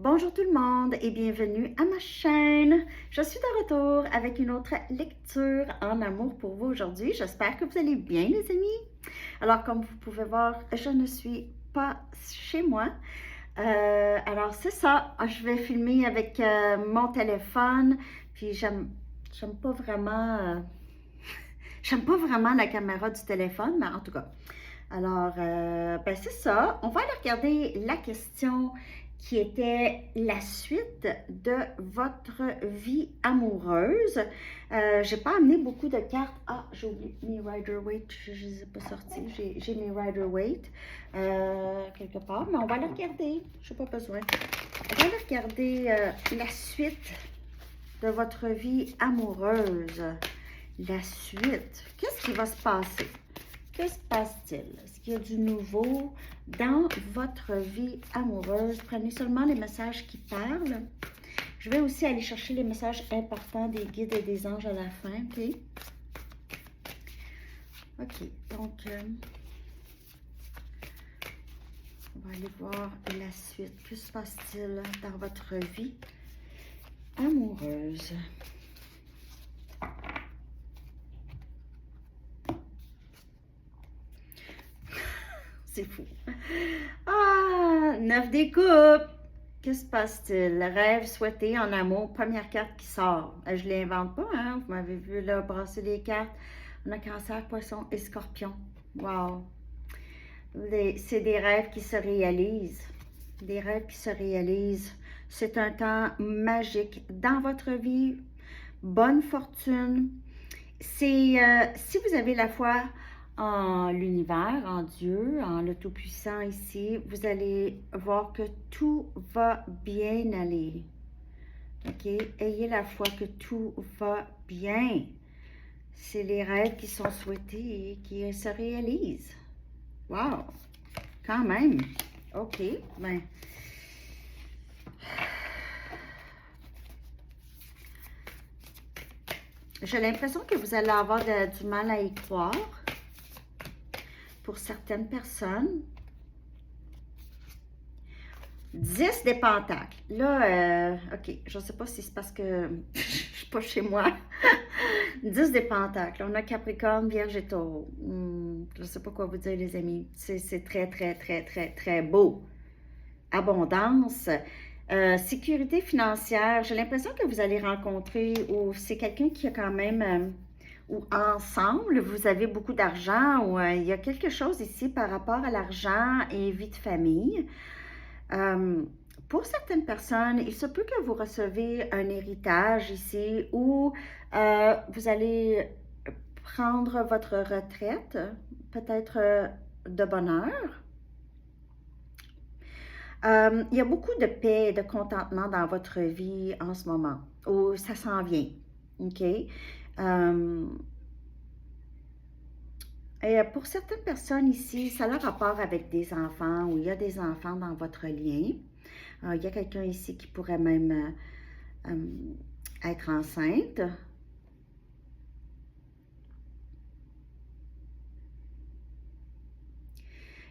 Bonjour tout le monde et bienvenue à ma chaîne. Je suis de retour avec une autre lecture en amour pour vous aujourd'hui. J'espère que vous allez bien les amis. Alors comme vous pouvez voir, je ne suis pas chez moi. Alors c'est ça, je vais filmer avec mon téléphone. Puis j'aime pas vraiment, j'aime pas vraiment la caméra du téléphone, mais en tout cas. Alors, ben c'est ça. On va aller regarder la question qui était la suite de votre vie amoureuse. J'ai pas amené beaucoup de cartes. Ah, j'ai oublié mes Rider-Waite. Je ne les ai pas sortis. J'ai mes Rider-Waite quelque part, mais on va aller regarder. Je n'ai pas besoin. On va aller regarder la suite de votre vie amoureuse. La suite. Qu'est-ce qui va se passer? Que se passe-t-il? Est-ce qu'il y a du nouveau dans votre vie amoureuse? Prenez seulement les messages qui parlent. Je vais aussi aller chercher les messages importants des guides et des anges à la fin, ok? Ok, donc, on va aller voir la suite. Que se passe-t-il dans votre vie amoureuse? C'est fou. Ah, 9 des coupes. Que se passe-t-il? Rêve souhaité en amour. Première carte qui sort. Je ne l'invente pas, hein? Vous m'avez vu là brasser les cartes. On a Cancer, Poisson et Scorpion. Wow. C'est des rêves qui se réalisent. Des rêves qui se réalisent. C'est un temps magique dans votre vie. Bonne fortune. C'est si vous avez la foi en l'univers, en Dieu, en le Tout-Puissant ici, vous allez voir que tout va bien aller. OK? Ayez la foi que tout va bien. C'est les rêves qui sont souhaités et qui se réalisent. Wow! Quand même. OK. Ben. J'ai l'impression que vous allez avoir du mal à y croire. Pour certaines personnes. 10 des pentacles. Là, OK, je ne sais pas si c'est parce que je ne suis pas chez moi. 10 des pentacles. On a Capricorne, Vierge et Taureau. Je ne sais pas quoi vous dire, les amis. C'est très, très, très, très, très beau. Abondance. Sécurité financière. J'ai l'impression que vous allez rencontrer, ou c'est quelqu'un qui a quand même... ou ensemble, vous avez beaucoup d'argent, ou il y a quelque chose ici par rapport à l'argent et vie de famille. Pour certaines personnes, il se peut que vous recevez un héritage ici, ou vous allez prendre votre retraite, peut-être de bonne heure. Il y a beaucoup de paix et de contentement dans votre vie en ce moment, ou ça s'en vient, OK? Et pour certaines personnes ici, ça a un rapport avec des enfants ou il y a des enfants dans votre lien. Il y a quelqu'un ici qui pourrait même être enceinte.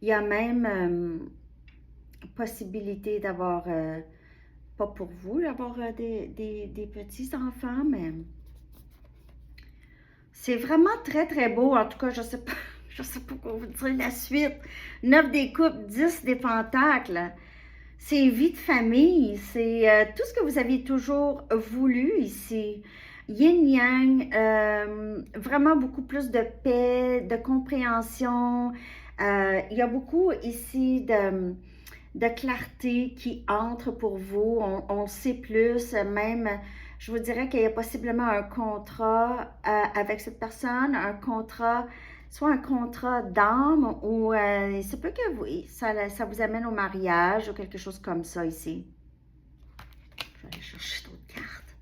Il y a même possibilité d'avoir, pas pour vous, d'avoir des petits-enfants, mais... C'est vraiment très, très beau. En tout cas, je ne sais pas quoi vous dire la suite. 9 des coupes, 10 des pentacles. C'est vie de famille. C'est tout ce que vous aviez toujours voulu ici. Yin-yang, vraiment beaucoup plus de paix, de compréhension. Il y a beaucoup ici de clarté qui entre pour vous. On sait plus, même... Je vous dirais qu'il y a possiblement un contrat avec cette personne, un contrat, soit un contrat d'âme ou il se peut que ça vous amène au mariage ou quelque chose comme ça ici. Je vais aller chercher d'autres cartes.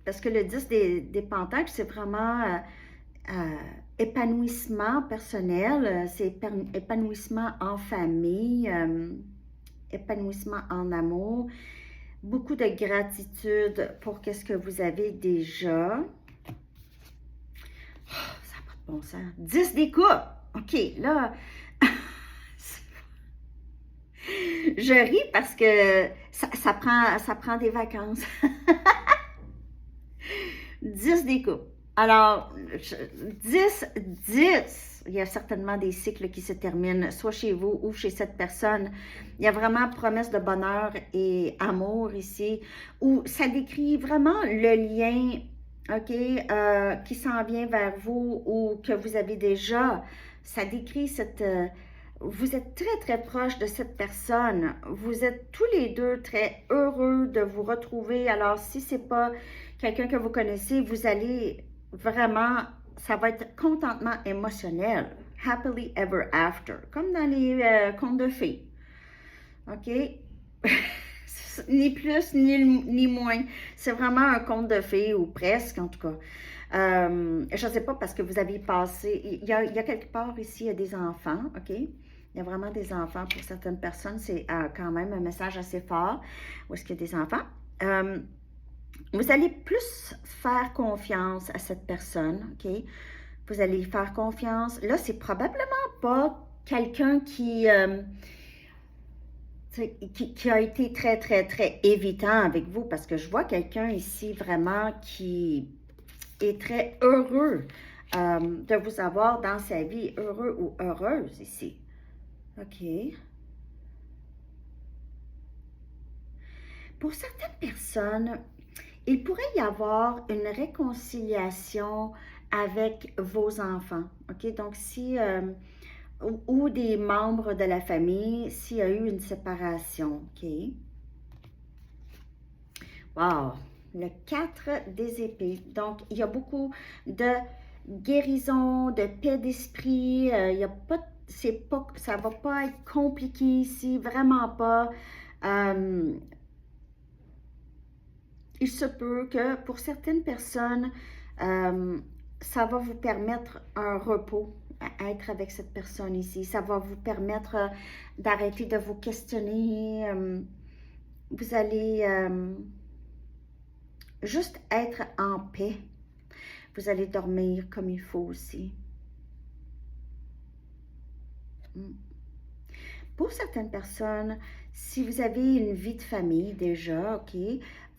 Parce que le 10 des pentacles, c'est vraiment épanouissement personnel, c'est épanouissement en famille, épanouissement en amour. Beaucoup de gratitude pour qu'est-ce que vous avez déjà. Oh, ça n'a pas de bon sens. 10 des coupes. OK, là. Je ris parce que ça prend des vacances. 10 des couples. Alors, 10, il y a certainement des cycles qui se terminent, soit chez vous ou chez cette personne. Il y a vraiment promesse de bonheur et amour ici, où ça décrit vraiment le lien, OK, qui s'en vient vers vous ou que vous avez déjà. Ça décrit vous êtes très, très proche de cette personne. Vous êtes tous les deux très heureux de vous retrouver. Alors, si c'est pas quelqu'un que vous connaissez, vous allez vraiment, ça va être contentement émotionnel. Happily ever after. Comme dans les contes de fées. OK? Ni plus, ni moins. C'est vraiment un conte de fées, ou presque en tout cas. Je ne sais pas parce que vous avez passé. Il y a quelque part ici, il y a des enfants, OK? Il y a vraiment des enfants pour certaines personnes. C'est quand même un message assez fort. Où est-ce qu'il y a des enfants? Vous allez plus faire confiance à cette personne, OK? Vous allez faire confiance. Là, c'est probablement pas quelqu'un qui a été très, très, très évitant avec vous, parce que je vois quelqu'un ici vraiment qui est très heureux de vous avoir dans sa vie, heureux ou heureuse ici. OK. Pour certaines personnes, il pourrait y avoir une réconciliation avec vos enfants. OK? Donc, si, ou des membres de la famille, s'il y a eu une séparation. OK? Wow! Le 4 des épées. Donc, il y a beaucoup de guérison, de paix d'esprit. Il y a pas, ça va pas être compliqué ici, vraiment pas. Il se peut que pour certaines personnes, ça va vous permettre un repos à être avec cette personne ici. Ça va vous permettre d'arrêter de vous questionner. Vous allez juste être en paix. Vous allez dormir comme il faut aussi. Pour certaines personnes, si vous avez une vie de famille déjà, OK,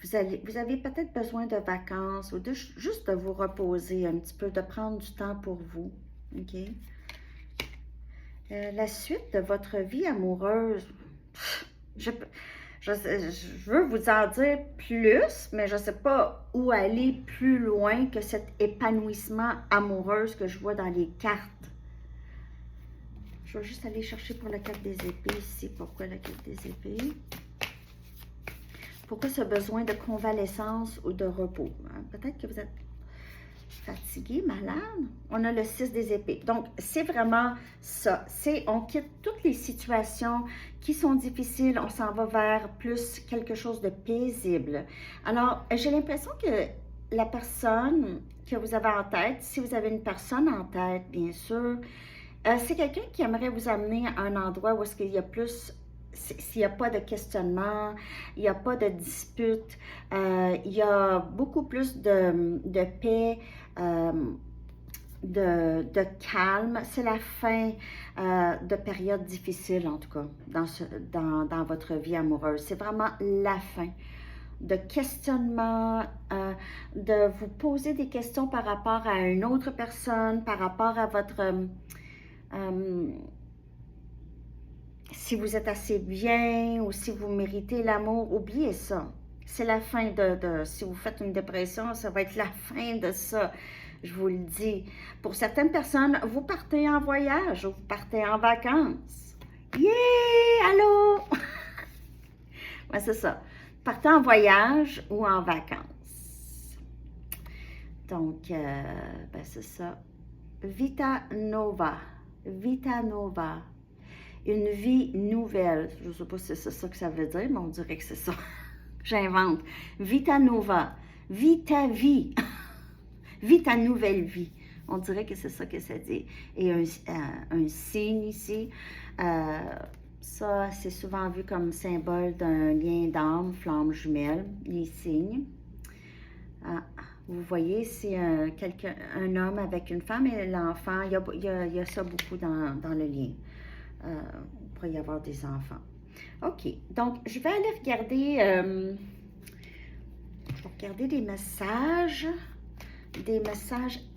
vous avez peut-être besoin de vacances ou juste de vous reposer un petit peu, de prendre du temps pour vous, OK? La suite de votre vie amoureuse, je veux vous en dire plus, mais je ne sais pas où aller plus loin que cet épanouissement amoureux que je vois dans les cartes. Je vais juste aller chercher pour la carte des épées ici. Pourquoi la carte des épées? Pourquoi ce besoin de convalescence ou de repos? Peut-être que vous êtes fatigué, malade. On a le 6 des épées. Donc, c'est vraiment ça. On quitte toutes les situations qui sont difficiles. On s'en va vers plus quelque chose de paisible. Alors, j'ai l'impression que la personne que vous avez en tête, si vous avez une personne en tête, bien sûr, c'est quelqu'un qui aimerait vous amener à un endroit où est-ce qu'il y a plus, s'il n'y a pas de questionnement, il n'y a pas de dispute, il y a beaucoup plus de paix, de calme. C'est la fin de périodes difficiles, en tout cas, dans votre vie amoureuse. C'est vraiment la fin de questionnement, de vous poser des questions par rapport à une autre personne, par rapport à votre... si vous êtes assez bien ou si vous méritez l'amour, oubliez ça. C'est la fin si vous faites une dépression, ça va être la fin de ça, je vous le dis. Pour certaines personnes, vous partez en voyage ou vous partez en vacances. Yeah! Allô? Ouais, c'est ça. Partez en voyage ou en vacances. Donc, ben c'est ça. Vita Nova. Vita Nova. Une vie nouvelle. Je ne sais pas si c'est ça que ça veut dire, mais on dirait que c'est ça. J'invente. Vita Nova. Vis ta vie. Vis ta nouvelle vie. On dirait que c'est ça que ça dit. Et un signe ici. Ça, c'est souvent vu comme symbole d'un lien d'âme, flamme jumelle, les signes. Vous voyez, c'est un homme avec une femme et l'enfant. Il y a ça beaucoup dans le lien. Il pourrait y avoir des enfants. OK. Donc, je vais aller regarder, je vais regarder des messages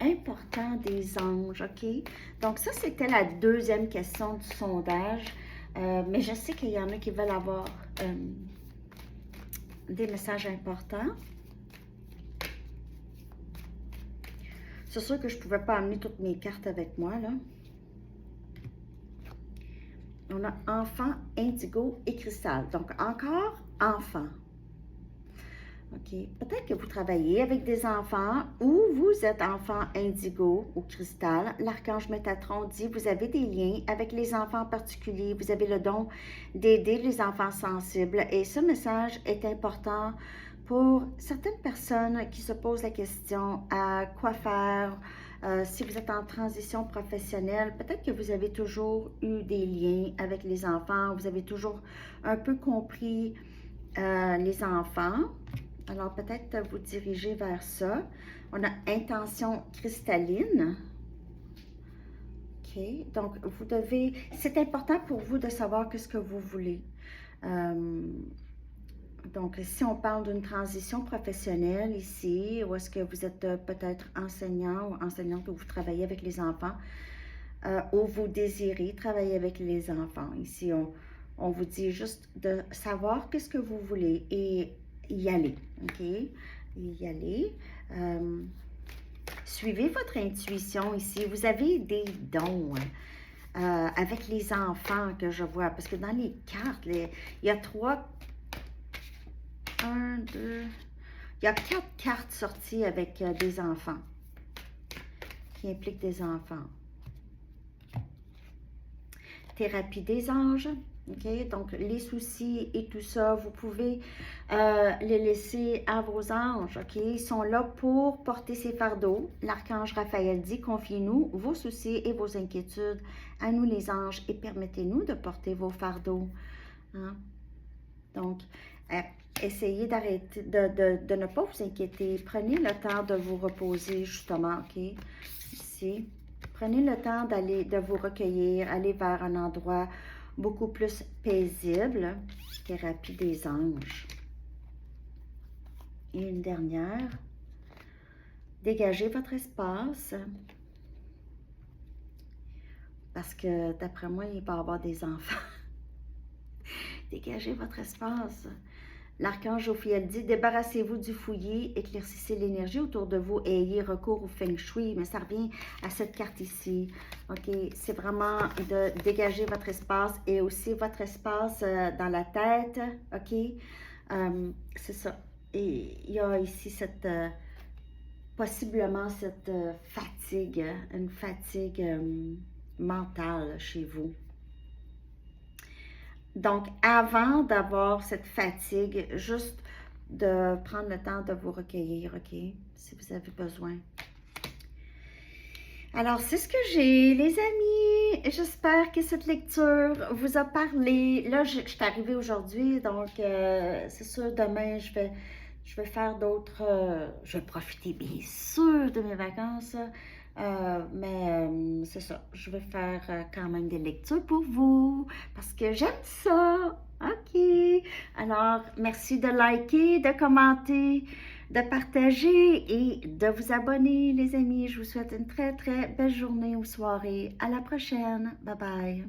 importants des anges, OK? Donc, ça, c'était la deuxième question du sondage. Mais je sais qu'il y en a qui veulent avoir des messages importants. C'est sûr que je ne pouvais pas amener toutes mes cartes avec moi, là. On a enfant, indigo et cristal. Donc, encore enfant. OK. Peut-être que vous travaillez avec des enfants ou vous êtes enfant indigo ou cristal. L'archange Métatron dit vous avez des liens avec les enfants particuliers. Vous avez le don d'aider les enfants sensibles. Et ce message est important pour certaines personnes qui se posent la question à quoi faire. Si vous êtes en transition professionnelle, peut-être que vous avez toujours eu des liens avec les enfants. Vous avez toujours un peu compris les enfants. Alors, peut-être vous diriger vers ça. On a intention cristalline. OK. Donc, vous devez... C'est important pour vous de savoir qu'est-ce que vous voulez. Donc, si on parle d'une transition professionnelle ici, ou est-ce que vous êtes peut-être enseignant ou enseignante ou vous travaillez avec les enfants, ou vous désirez travailler avec les enfants. Ici, on vous dit juste de savoir qu'est-ce que vous voulez et y aller, OK? Y aller. Suivez votre intuition ici. Vous avez des dons avec les enfants que je vois. Parce que dans les cartes, il y a il y a 4 cartes sorties avec des enfants. Qui impliquent des enfants. Thérapie des anges. OK? Donc, les soucis et tout ça, vous pouvez les laisser à vos anges. OK? Ils sont là pour porter ces fardeaux. L'archange Raphaël dit, confiez-nous vos soucis et vos inquiétudes à nous les anges et permettez-nous de porter vos fardeaux. Hein? Donc, essayez d'arrêter, de ne pas vous inquiéter. Prenez le temps de vous reposer, justement. OK? Ici. Prenez le temps de vous recueillir, aller vers un endroit beaucoup plus paisible. Thérapie des anges. Et une dernière. Dégagez votre espace. Parce que, d'après moi, il va y avoir des enfants. Dégagez votre espace. L'archange Ophiel dit, débarrassez-vous du fouillis, éclaircissez l'énergie autour de vous et ayez recours au Feng Shui. Mais ça revient à cette carte ici. OK, c'est vraiment de dégager votre espace et aussi votre espace dans la tête. OK, c'est ça. Et il y a ici cette, possiblement cette fatigue, une fatigue mentale chez vous. Donc, avant d'avoir cette fatigue, juste de prendre le temps de vous recueillir, OK? Si vous avez besoin. Alors, c'est ce que j'ai, les amis. J'espère que cette lecture vous a parlé. Là, je suis arrivée aujourd'hui, donc c'est sûr, demain, je vais faire d'autres... je vais profiter, bien sûr, de mes vacances. Mais c'est ça, je vais faire quand même des lectures pour vous parce que j'aime ça. OK. Alors, merci de liker, de commenter, de partager et de vous abonner, les amis. Je vous souhaite une très, très belle journée ou soirée. À la prochaine. Bye bye.